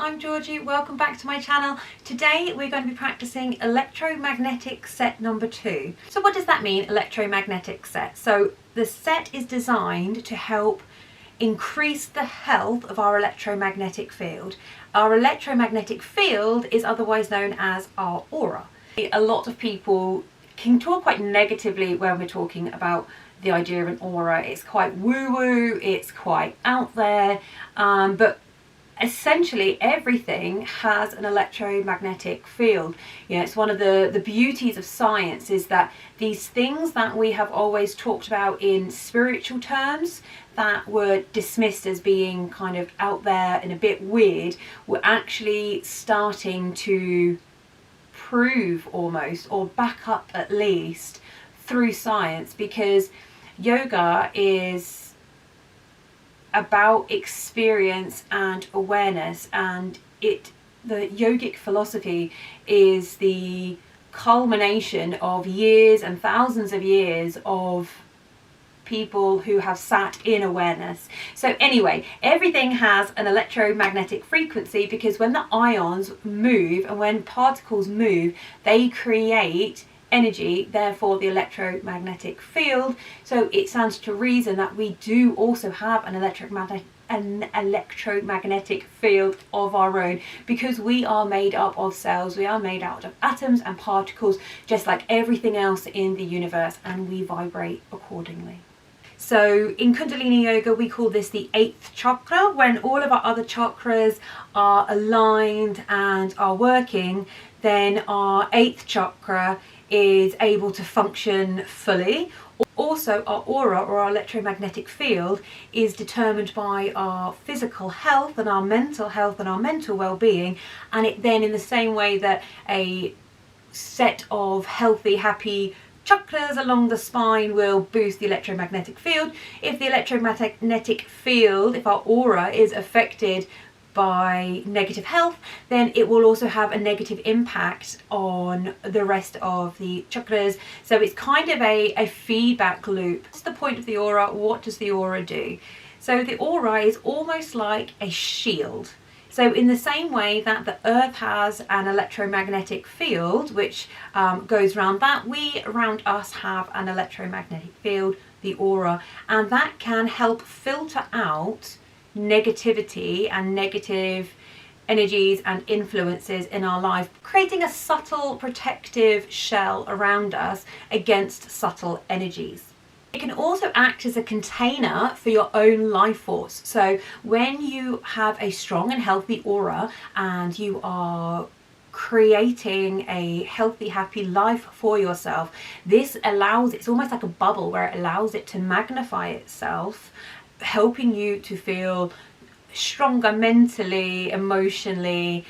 I'm Georgie, welcome back to my channel. Today we're going to be practicing electromagnetic set number 2. So what does that mean, electromagnetic set? So the set is designed to help increase the health of our electromagnetic field. Our electromagnetic field is otherwise known as our aura. A lot of people can talk quite negatively when we're talking about the idea of an aura. It's quite woo-woo, it's quite out there, but essentially everything has an electromagnetic field. You know, it's one of the beauties of science is that these things that we have always talked about in spiritual terms that were dismissed as being kind of out there and a bit weird, we're actually starting to prove almost, or back up at least, through science, because yoga is about experience and awareness, and the yogic philosophy is the culmination of years and thousands of years of people who have sat in awareness. So anyway, everything has an electromagnetic frequency because when the ions move and when particles move, they create energy, therefore the electromagnetic field. So it stands to reason that we do also have an electromagnetic field of our own, because we are made up of cells, we are made out of atoms and particles, just like everything else in the universe, and we vibrate accordingly. So in Kundalini yoga we call this the 8th chakra. When all of our other chakras are aligned and are working, then our 8th chakra is able to function fully. Also, our aura, or our electromagnetic field, is determined by our physical health and our mental health and our mental well-being, and it then, in the same way that a set of healthy, happy chakras along the spine will boost the electromagnetic field, if the electromagnetic field, if our aura is affected by negative health, then it will also have a negative impact on the rest of the chakras. So it's kind of a feedback loop. What's the point of the aura? What does the aura do? So the aura is almost like a shield. So in the same way that the earth has an electromagnetic field which goes around that, we around us have an electromagnetic field, the aura, and that can help filter out negativity and negative energies and influences in our life, creating a subtle protective shell around us against subtle energies. It can also act as a container for your own life force. So when you have a strong and healthy aura and you are creating a healthy, happy life for yourself, this allows, it's almost like a bubble where it allows it to magnify itself, helping you to feel stronger mentally, emotionally,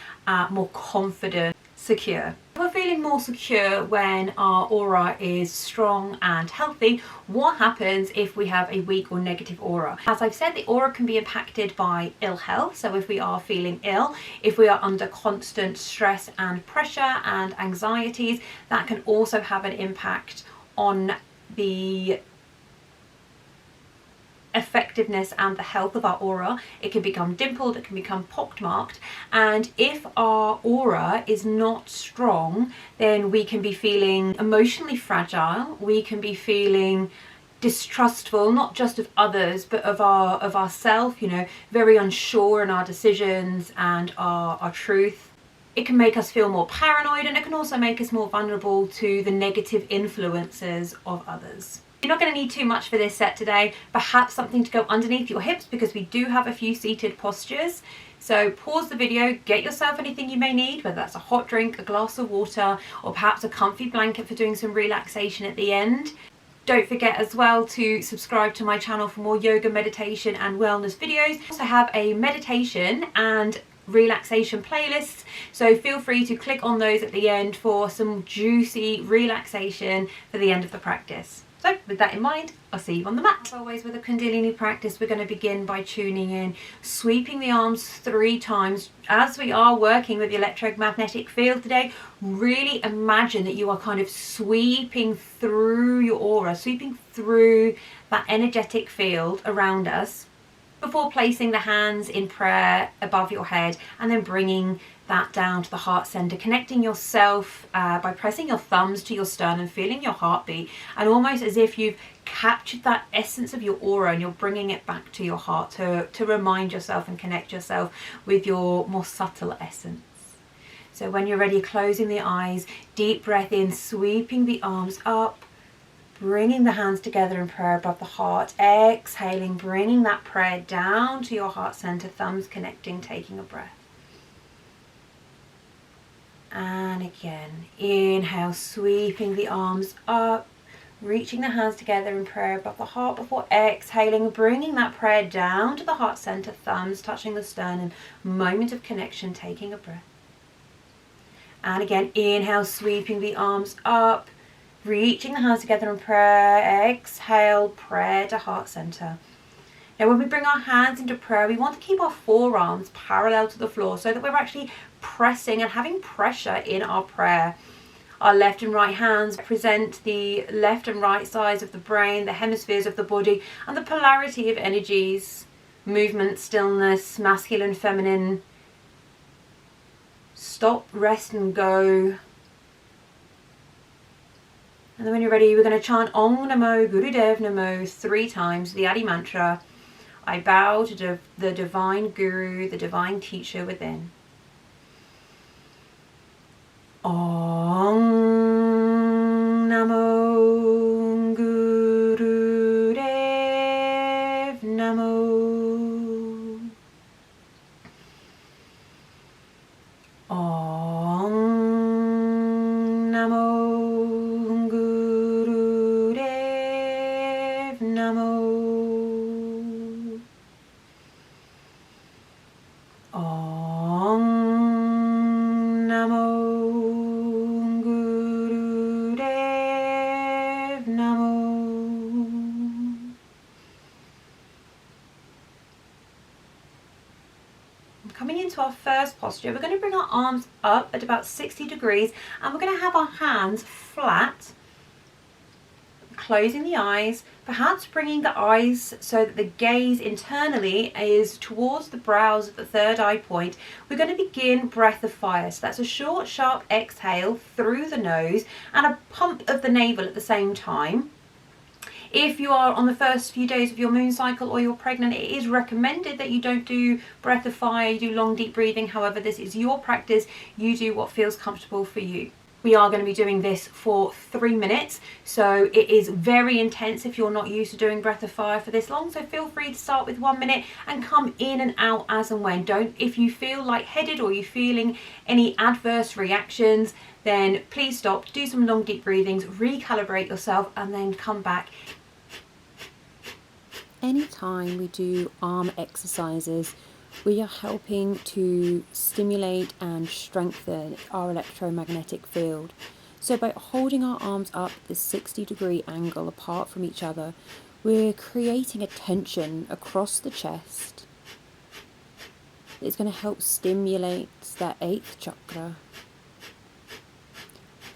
more confident, secure. We're feeling more secure when our aura is strong and healthy. What happens if we have a weak or negative aura? As I've said, the aura can be impacted by ill health. So if we are feeling ill, if we are under constant stress and pressure and anxieties, that can also have an impact on the effectiveness and the health of our aura. It can become dimpled, it can become pockmarked, and if our aura is not strong, then we can be feeling emotionally fragile, we can be feeling distrustful, not just of others but of ourselves, you know, very unsure in our decisions and our truth. It can make us feel more paranoid, and it can also make us more vulnerable to the negative influences of others. You're not going to need too much for this set today, perhaps something to go underneath your hips, because we do have a few seated postures. So pause the video, get yourself anything you may need, whether that's a hot drink, a glass of water, or perhaps a comfy blanket for doing some relaxation at the end. Don't forget as well to subscribe to my channel for more yoga, meditation and wellness videos. I also have a meditation and relaxation playlists, so feel free to click on those at the end for some juicy relaxation for the end of the practice. So with that in mind, I'll see you on the mat. As always with a Kundalini practice, we're going to begin by tuning in, sweeping the arms 3 times. As we are working with the electromagnetic field today, really imagine that you are kind of sweeping through your aura, sweeping through that energetic field around us. before placing the hands in prayer above your head and then bringing that down to the heart center, connecting yourself by pressing your thumbs to your sternum, feeling your heartbeat, and almost as if you've captured that essence of your aura and you're bringing it back to your heart to remind yourself and connect yourself with your more subtle essence. So when you're ready, closing the eyes, deep breath in, sweeping the arms up, bringing the hands together in prayer above the heart, exhaling, bringing that prayer down to your heart center, thumbs connecting, taking a breath. And again, inhale, sweeping the arms up, reaching the hands together in prayer above the heart before exhaling, bringing that prayer down to the heart center, thumbs touching the sternum, moment of connection, taking a breath. And again, inhale, sweeping the arms up, reaching the hands together in prayer, exhale, prayer to heart center. Now when we bring our hands into prayer, we want to keep our forearms parallel to the floor so that we're actually pressing and having pressure in our prayer. Our left and right hands represent the left and right sides of the brain, the hemispheres of the body, and the polarity of energies, movement, stillness, masculine, feminine. Stop, rest and go. And then when you're ready, we're going to chant Om Namo Gurudev Namo 3 times, the Adi mantra. I bow to the divine guru, the divine teacher within. Om Namo Gurudev Namo. Om Namo Gurudev Namo. Om Namo Gurudev Namo. Coming into our first posture, we're going to bring our arms up at about 60 degrees and we're going to have our hands flat, closing the eyes, perhaps bringing the eyes so that the gaze internally is towards the brows at the third eye point. We're going to begin breath of fire. So that's a short, sharp exhale through the nose and a pump of the navel at the same time. If you are on the first few days of your moon cycle or you're pregnant, it is recommended that you don't do breath of fire, you do long deep breathing. However, this is your practice. You do what feels comfortable for you. We are going to be doing this for 3 minutes, so it is very intense if you're not used to doing breath of fire for this long. So feel free to start with 1 minute and come in and out as and when. If you feel lightheaded or you're feeling any adverse reactions, then please stop, do some long deep breathings, recalibrate yourself, and then come back. Anytime we do arm exercises, we are helping to stimulate and strengthen our electromagnetic field. So by holding our arms up at this 60-degree angle apart from each other, we're creating a tension across the chest. It's going to help stimulate that 8th chakra.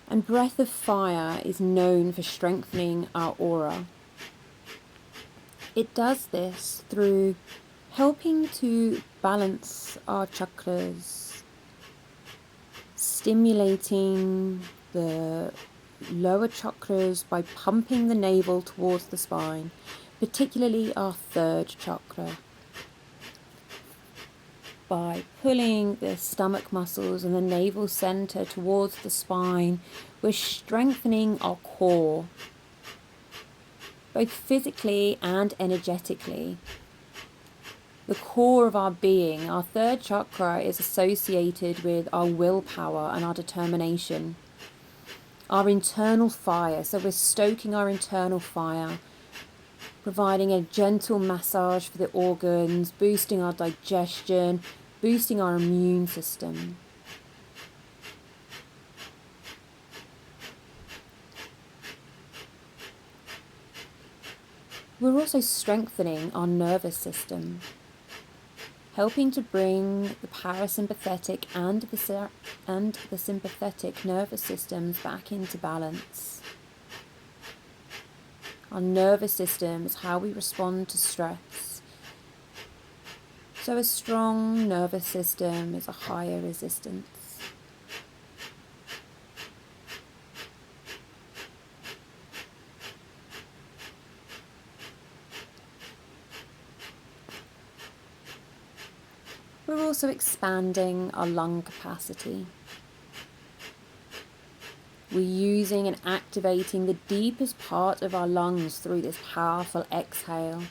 And breath of fire is known for strengthening our aura. It does this through helping to balance our chakras, stimulating the lower chakras by pumping the navel towards the spine, particularly our 3rd chakra. By pulling the stomach muscles and the navel center towards the spine, we're strengthening our core, both physically and energetically. The core of our being, our 3rd chakra, is associated with our willpower and our determination, our internal fire. So we're stoking our internal fire, providing a gentle massage for the organs, boosting our digestion, boosting our immune system. We're also strengthening our nervous system, helping to bring the parasympathetic and the sympathetic nervous systems back into balance. Our nervous system is how we respond to stress. So a strong nervous system is a higher resistance. We're also expanding our lung capacity. We're using and activating the deepest part of our lungs through this powerful exhale.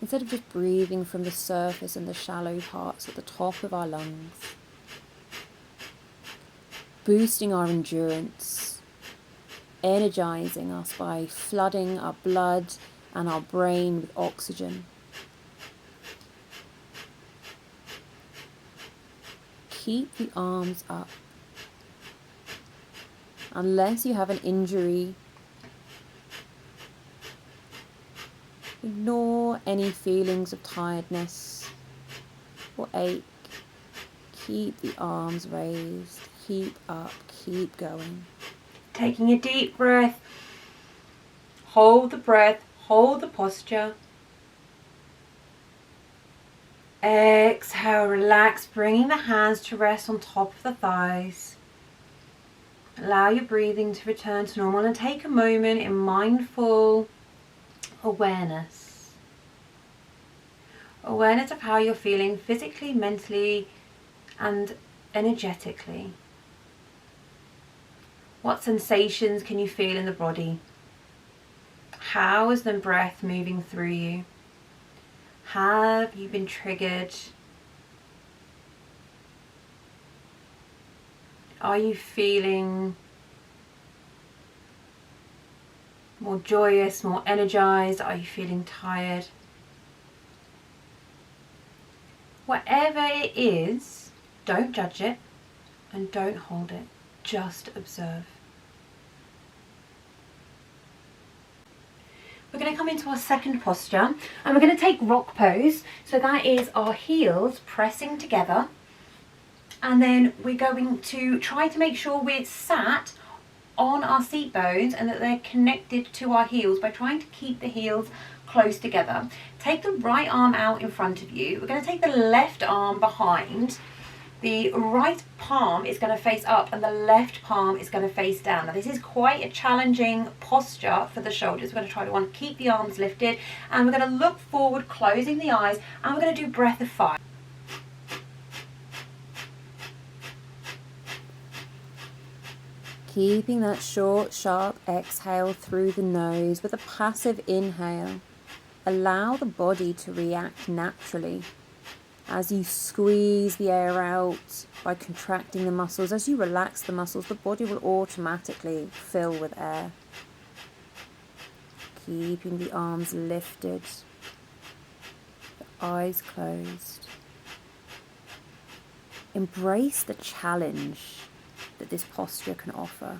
Instead of just breathing from the surface and the shallow parts at the top of our lungs. Boosting our endurance, energizing us by flooding our blood and our brain with oxygen. Keep the arms up. Unless you have an injury, ignore any feelings of tiredness or ache. Keep the arms raised. Keep up. Keep going. Taking a deep breath. Hold the breath. Hold the posture. Exhale, relax, bringing the hands to rest on top of the thighs. Allow your breathing to return to normal and take a moment in mindful awareness. Awareness of how you're feeling physically, mentally, and energetically. What sensations can you feel in the body? How is the breath moving through you? Have you been triggered? Are you feeling more joyous, more energized? Are you feeling tired? Whatever it is, don't judge it and don't hold it. Just observe. We're going to come into our second posture and we're going to take rock pose. So that is our heels pressing together. And then we're going to try to make sure we're sat on our seat bones and that they're connected to our heels by trying to keep the heels close together. Take the right arm out in front of you. We're going to take the left arm behind. The right palm is going to face up and the left palm is going to face down. Now this is quite a challenging posture for the shoulders. We're going to try to keep the arms lifted and we're going to look forward, closing the eyes, and we're going to do breath of 5. Keeping that short, sharp exhale through the nose with a passive inhale. Allow the body to react naturally. As you squeeze the air out by contracting the muscles, as you relax the muscles, the body will automatically fill with air. Keeping the arms lifted, the eyes closed. Embrace the challenge that this posture can offer.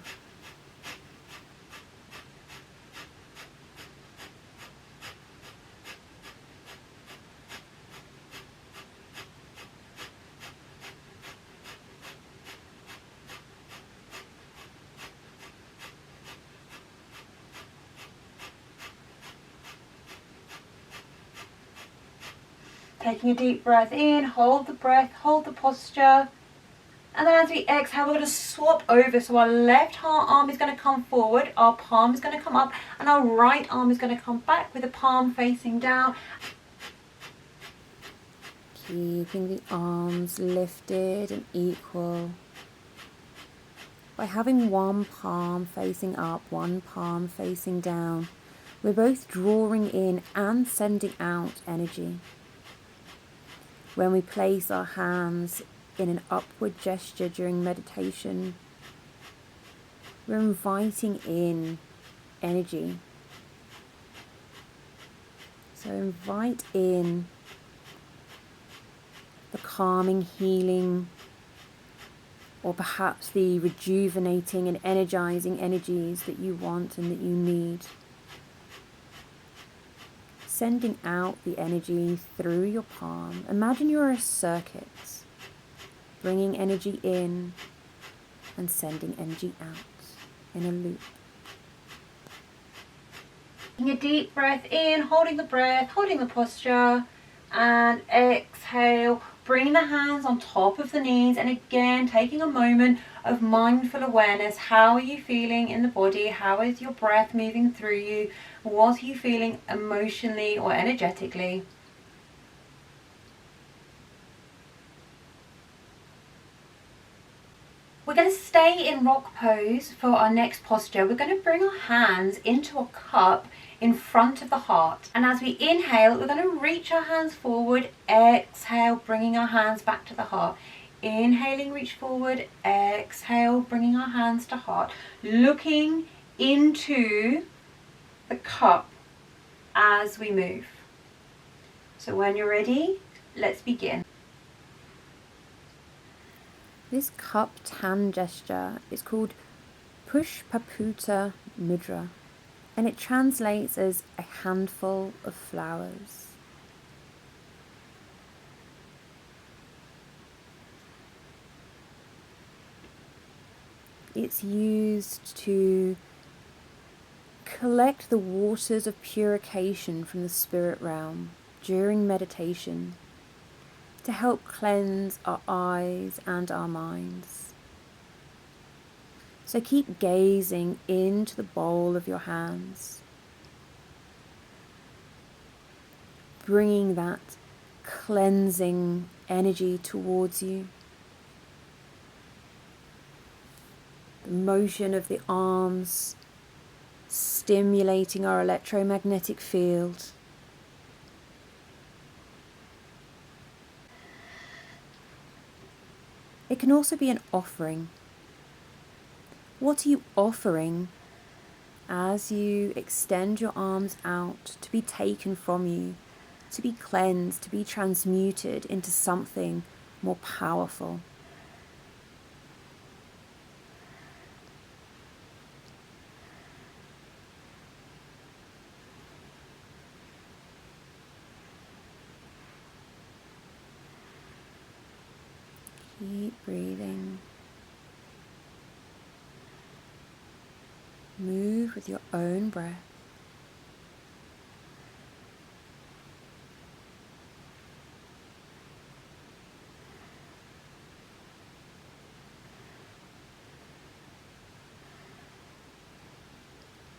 Taking a deep breath in, hold the breath, hold the posture. And then as we exhale, we're going to swap over. So our left arm is going to come forward, our palm is going to come up, and our right arm is going to come back with the palm facing down. Keeping the arms lifted and equal. By having one palm facing up, one palm facing down, we're both drawing in and sending out energy. When we place our hands in an upward gesture during meditation, we're inviting in energy. So invite in the calming, healing, or perhaps the rejuvenating and energizing energies that you want and that you need. Sending out the energy through your palm. Imagine you're a circuit, bringing energy in and sending energy out in a loop. Taking a deep breath in, holding the breath, holding the posture. And exhale, bring the hands on top of the knees, and again taking a moment of mindful awareness. How are you feeling in the body? How is your breath moving through you? What are you feeling emotionally or energetically? We're going to stay in rock pose for our next posture. We're going to bring our hands into a cup in front of the heart. And as we inhale, we're going to reach our hands forward. Exhale, bringing our hands back to the heart. Inhaling, reach forward. Exhale, bringing our hands to heart. Looking into the cup as we move. So when you're ready, let's begin. This cupped hand gesture is called Pushpaputa Mudra, and it translates as a handful of flowers. It's used to collect the waters of purification from the spirit realm during meditation, to help cleanse our eyes and our minds. So keep gazing into the bowl of your hands, bringing that cleansing energy towards you. The motion of the arms stimulating our electromagnetic field. It can also be an offering. What are you offering as you extend your arms out to be taken from you, to be cleansed, to be transmuted into something more powerful? Keep breathing. Move with your own breath.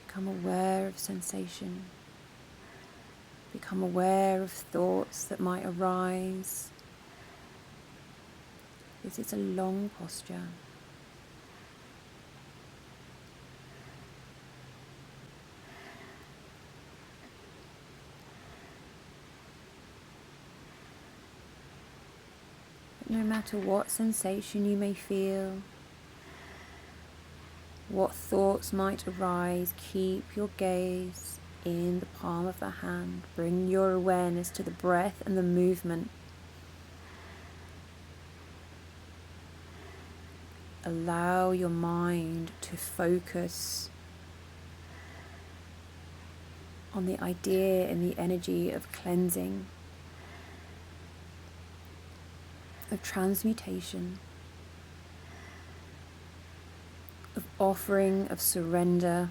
Become aware of sensation. Become aware of thoughts that might arise. This is a long posture. But no matter what sensation you may feel, what thoughts might arise, keep your gaze in the palm of the hand. Bring your awareness to the breath and the movement. Allow your mind to focus on the idea and the energy of cleansing, of transmutation, of offering, of surrender.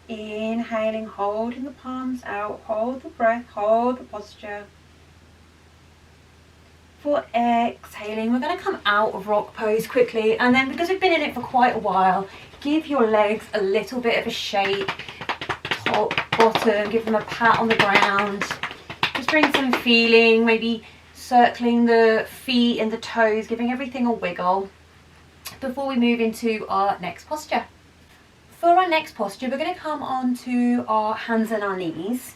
Inhaling, holding the palms out, hold the breath, hold the posture. For exhaling, we're going to come out of rock pose quickly, and then because we've been in it for quite a while, give your legs a little bit of a shake, top, bottom, give them a pat on the ground. Just bring some feeling, maybe circling the feet and the toes, giving everything a wiggle before we move into our next posture. For our next posture, we're going to come onto our hands and our knees,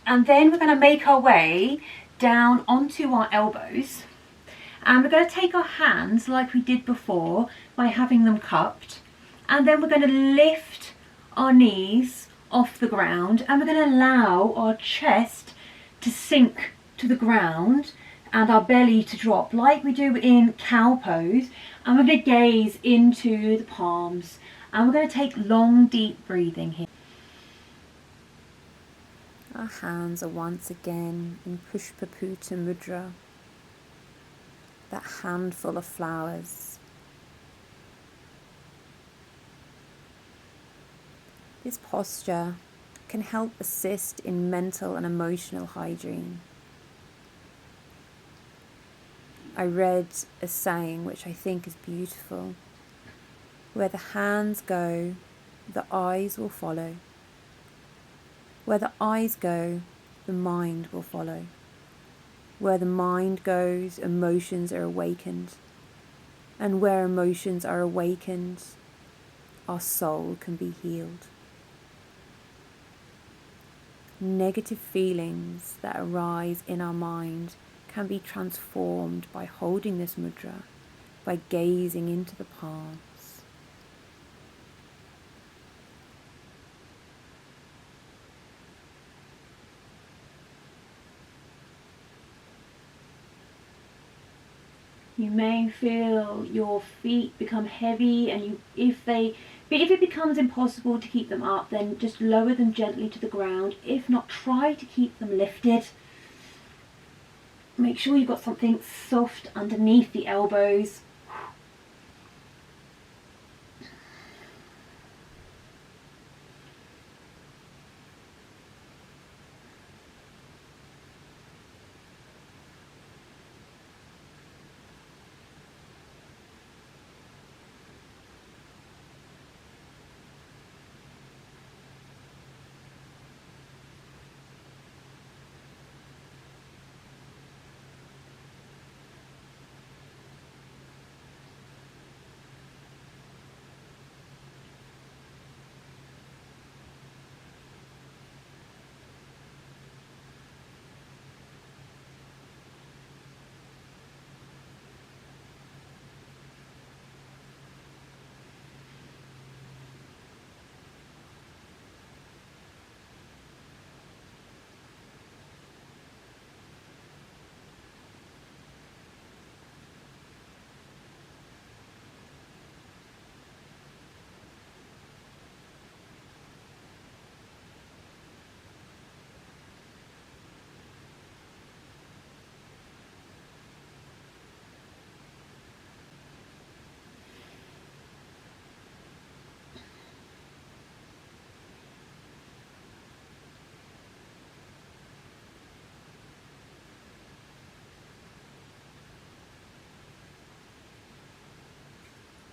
and then we're going to make our way down onto our elbows, and we're going to take our hands like we did before by having them cupped, and then we're going to lift our knees off the ground, and we're going to allow our chest to sink to the ground and our belly to drop like we do in cow pose, and we're going to gaze into the palms, and we're going to take long deep breathing here. Our hands are once again in Pushpaputa Mudra, that handful of flowers. This posture can help assist in mental and emotional hygiene. I read a saying which I think is beautiful: where the hands go, the eyes will follow. Where the eyes go, the mind will follow. Where the mind goes, emotions are awakened. And where emotions are awakened, our soul can be healed. Negative feelings that arise in our mind can be transformed by holding this mudra, by gazing into the palms. You may feel your feet become heavy, and if it becomes impossible to keep them up, then just lower them gently to the ground. If not, try to keep them lifted. Make sure you've got something soft underneath the elbows.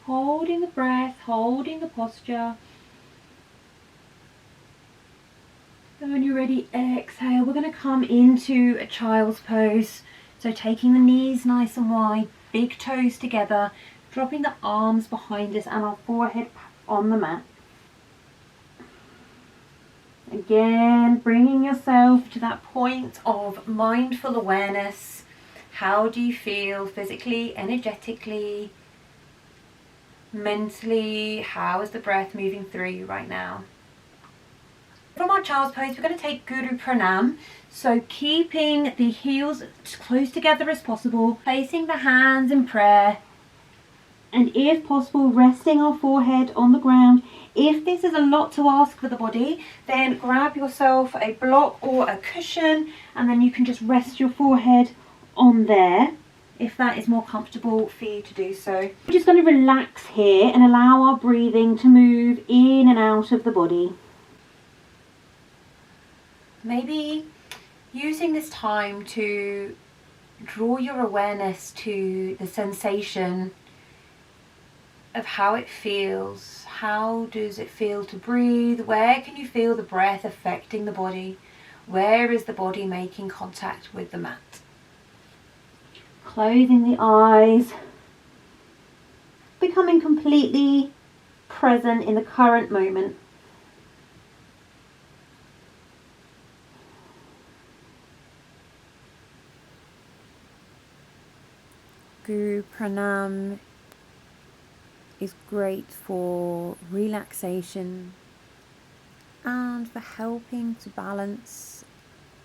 Holding the breath, holding the posture. And when you're ready, exhale. We're going to come into a child's pose. So taking the knees nice and wide, big toes together, dropping the arms behind us and our forehead on the mat. Again, bringing yourself to that point of mindful awareness. How do you feel physically, energetically, mentally? How is the breath moving through you right now? From our child's pose, we're going to take Guru Pranam. So keeping the heels as close together as possible, placing the hands in prayer, and if possible, resting our forehead on the ground. If this is a lot to ask for the body, then grab yourself a block or a cushion, and then you can just rest your forehead on there, if that is more comfortable for you to do so. We're just going to relax here and allow our breathing to move in and out of the body. Maybe using this time to draw your awareness to the sensation of how it feels. How does it feel to breathe? Where can you feel the breath affecting the body? Where is the body making contact with the mat? Closing the eyes, becoming completely present in the current moment. Guru Pranam is great for relaxation and for helping to balance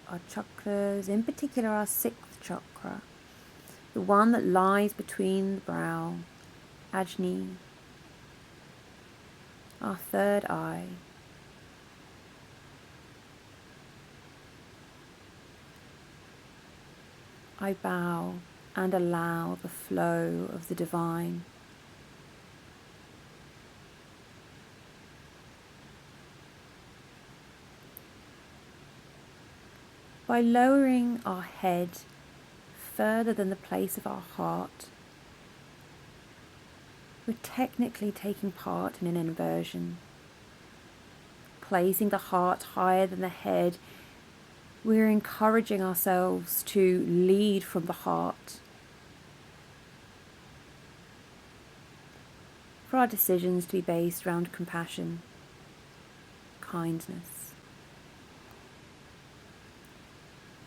our chakras, in particular our sixth chakra, the one that lies between the brow, Ajni, our third eye. I bow and allow the flow of the divine. By lowering our head further than the place of our heart, we're technically taking part in an inversion. Placing the heart higher than the head, we're encouraging ourselves to lead from the heart. For our decisions to be based around compassion, kindness,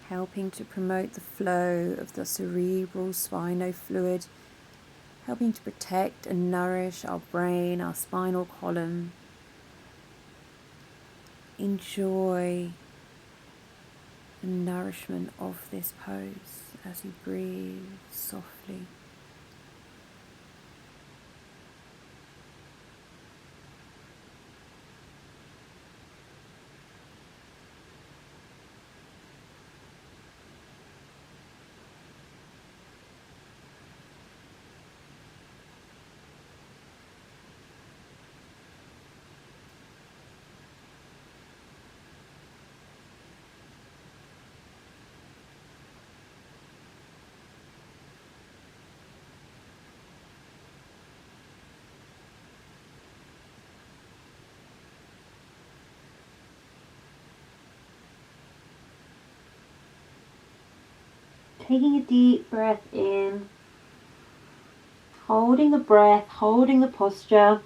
helping to promote the flow of the cerebral spinal fluid, helping to protect and nourish our brain, our spinal column. Enjoy the nourishment of this pose as you breathe softly. Taking a deep breath in, holding the breath, holding the posture,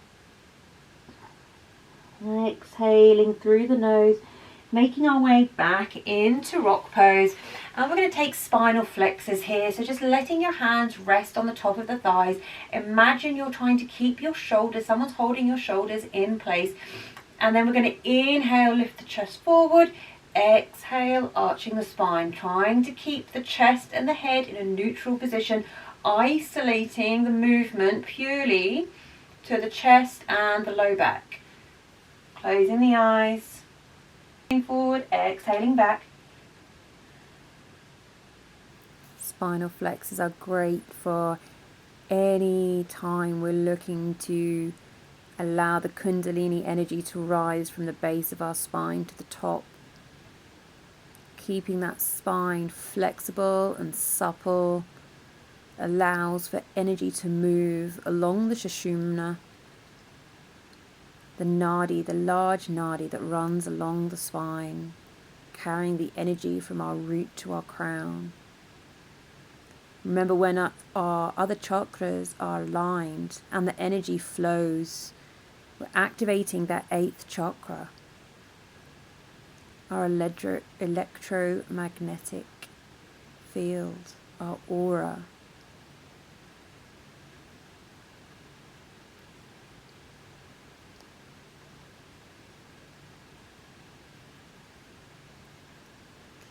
and exhaling through the nose, making our way back into rock pose. And we're going to take spinal flexors here, so just letting your hands rest on the top of the thighs. Imagine you're trying to keep your shoulders, someone's holding your shoulders in place. And then we're going to inhale, lift the chest forward. Exhale, arching the spine, trying to keep the chest and the head in a neutral position, isolating the movement purely to the chest and the low back. Closing the eyes, forward, exhaling back. Spinal flexors are great for any time we're looking to allow the Kundalini energy to rise from the base of our spine to the top. Keeping that spine flexible and supple allows for energy to move along the Sushumna, the nadi, the large nadi that runs along the spine, carrying the energy from our root to our crown. Remember, when our other chakras are aligned and the energy flows, we're activating that eighth chakra, our electromagnetic field, our aura.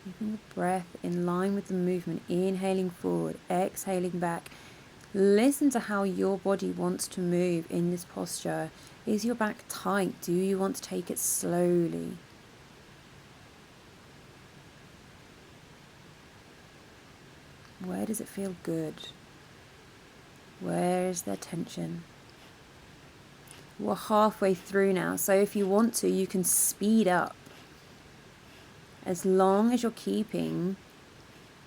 Keeping the breath in line with the movement, inhaling forward, exhaling back. Listen to how your body wants to move in this posture. Is your back tight? Do you want to take it slowly? Where does it feel good? Where is there tension? We're halfway through now, so if you want to, you can speed up. As long as you're keeping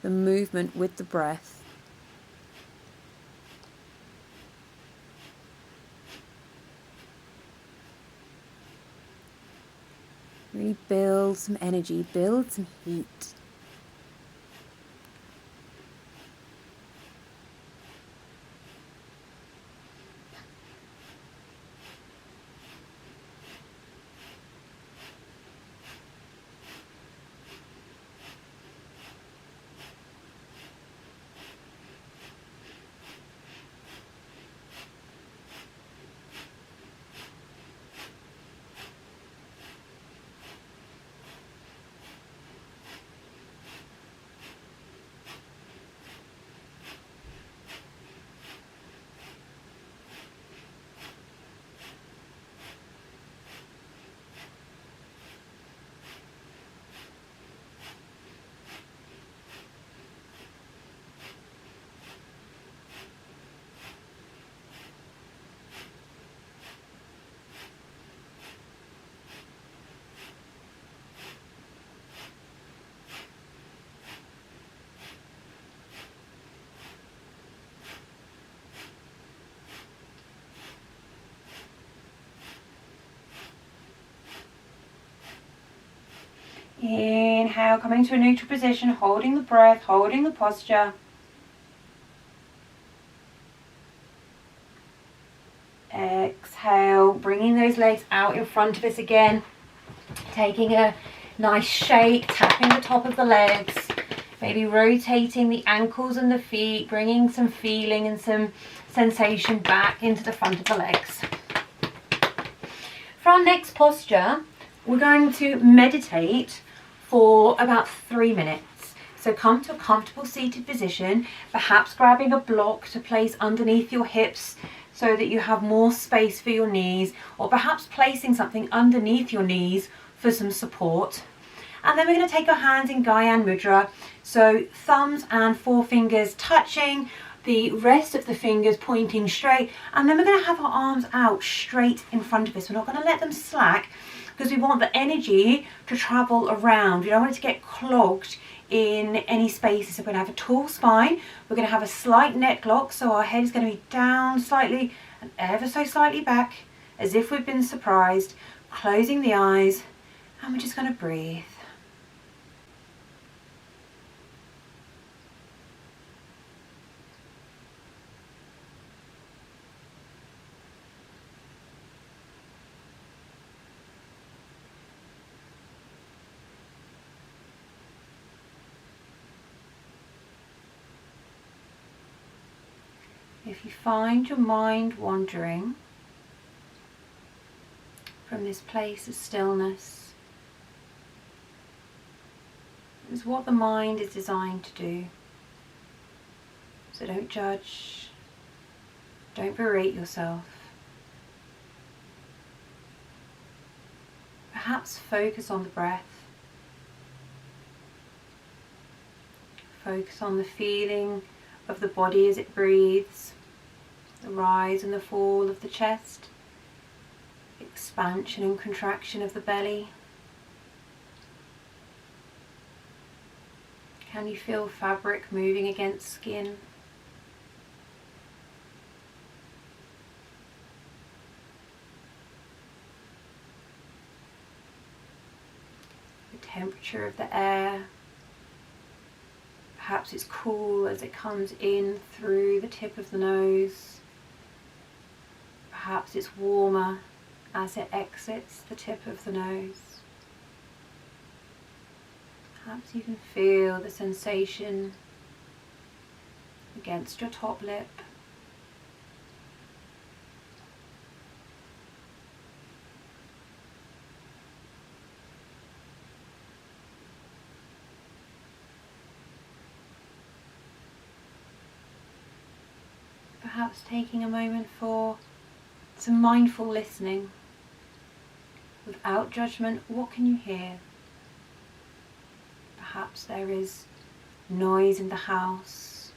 the movement with the breath. Really build some energy, build some heat. Inhale, coming to a neutral position, holding the breath, holding the posture. Exhale, bringing those legs out in front of us again. Taking a nice shake, tapping the top of the legs. Maybe rotating the ankles and the feet, bringing some feeling and some sensation back into the front of the legs. For our next posture, we're going to meditate for about 3 minutes. So come to a comfortable seated position, perhaps grabbing a block to place underneath your hips so that you have more space for your knees, or perhaps placing something underneath your knees for some support. And then we're going to take our hands in Gyan Mudra, so thumbs and forefingers touching, the rest of the fingers pointing straight, and then we're going to have our arms out straight in front of us. We're not going to let them slack because we want the energy to travel around. We don't want it to get clogged in any spaces. So we're going to have a tall spine, we're going to have a slight neck lock, so our head is going to be down slightly and ever so slightly back as if we've been surprised, closing the eyes, and we're just going to breathe. If you find your mind wandering from this place of stillness, it's what the mind is designed to do. So don't judge, don't berate yourself. Perhaps focus on the breath. Focus on the feeling of the body as it breathes, the rise and the fall of the chest, expansion and contraction of the belly. Can you feel fabric moving against skin? The temperature of the air. Perhaps it's cool as it comes in through the tip of the nose. Perhaps it's warmer as it exits the tip of the nose. Perhaps you can feel the sensation against your top lip. Perhaps taking a moment for some mindful listening. Without judgment, what can you hear? Perhaps there is noise in the house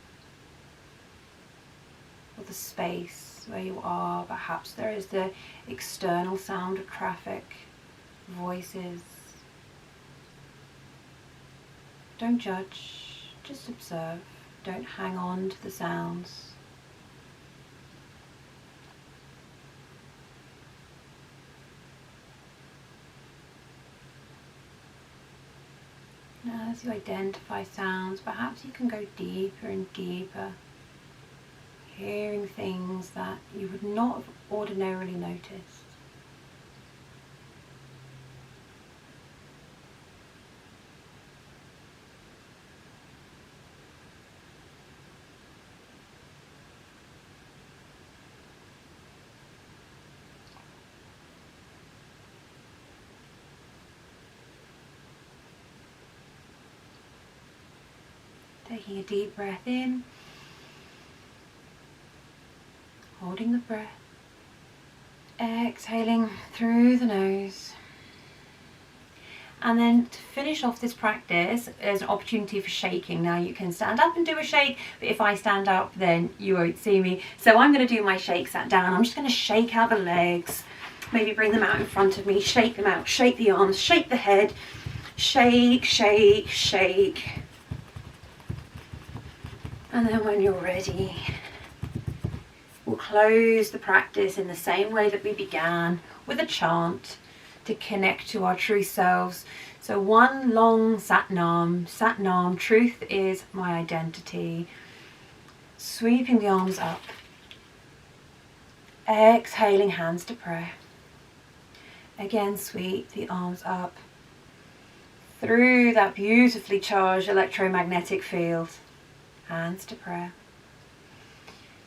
or the space where you are. Perhaps there is the external sound of traffic, voices. Don't judge, just observe. Don't hang on to the sounds. As you identify sounds, perhaps you can go deeper and deeper, hearing things that you would not have ordinarily noticed. Taking a deep breath in, holding the breath, exhaling through the nose. And then to finish off this practice, there's an opportunity for shaking. Now you can stand up and do a shake, but if I stand up then you won't see me. So I'm going to do my shake sat down. I'm just going to shake out the legs, maybe bring them out in front of me, shake them out, shake the arms, shake the head, shake, shake, shake. And then when you're ready, we'll close the practice in the same way that we began, with a chant to connect to our true selves. So one long Sat Nam. Sat Nam, truth is my identity. Sweeping the arms up. Exhaling, hands to prayer. Again, sweep the arms up through that beautifully charged electromagnetic field. Hands to prayer.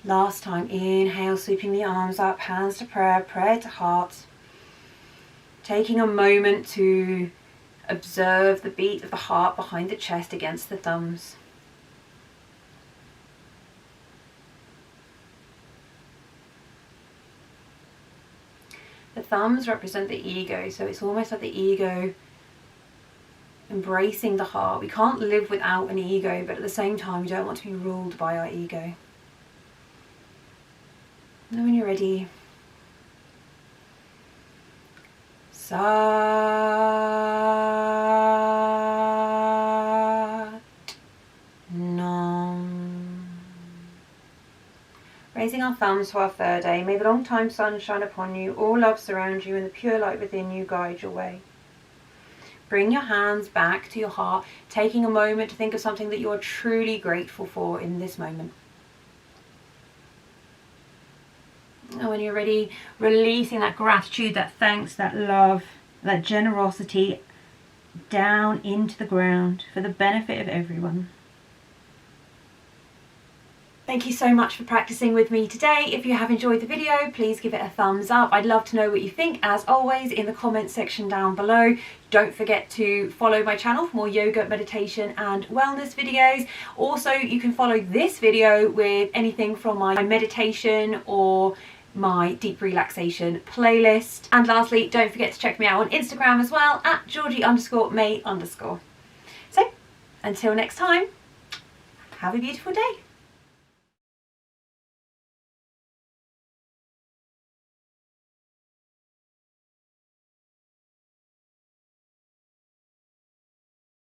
Last time, inhale, sweeping the arms up, hands to prayer, prayer to heart. Taking a moment to observe the beat of the heart behind the chest against the thumbs. The thumbs represent the ego, so it's almost like the ego embracing the heart. We can't live without an ego, but at the same time we don't want to be ruled by our ego. And when you're ready, Sat Nam. Raising our thumbs to our third eye. May the long time sun shine upon you, all love surround you, and the pure light within you guide your way. Bring your hands back to your heart, taking a moment to think of something that you are truly grateful for in this moment. And when you're ready, releasing that gratitude, that thanks, that love, that generosity down into the ground for the benefit of everyone. Thank you so much for practicing with me today. If you have enjoyed the video, please give it a thumbs up. I'd love to know what you think, as always, in the comments section down below. Don't forget to follow my channel for more yoga, meditation and wellness videos. Also, you can follow this video with anything from my meditation or my deep relaxation playlist. And lastly, don't forget to check me out on Instagram as well, at Georgie_May_. So, until next time, have a beautiful day.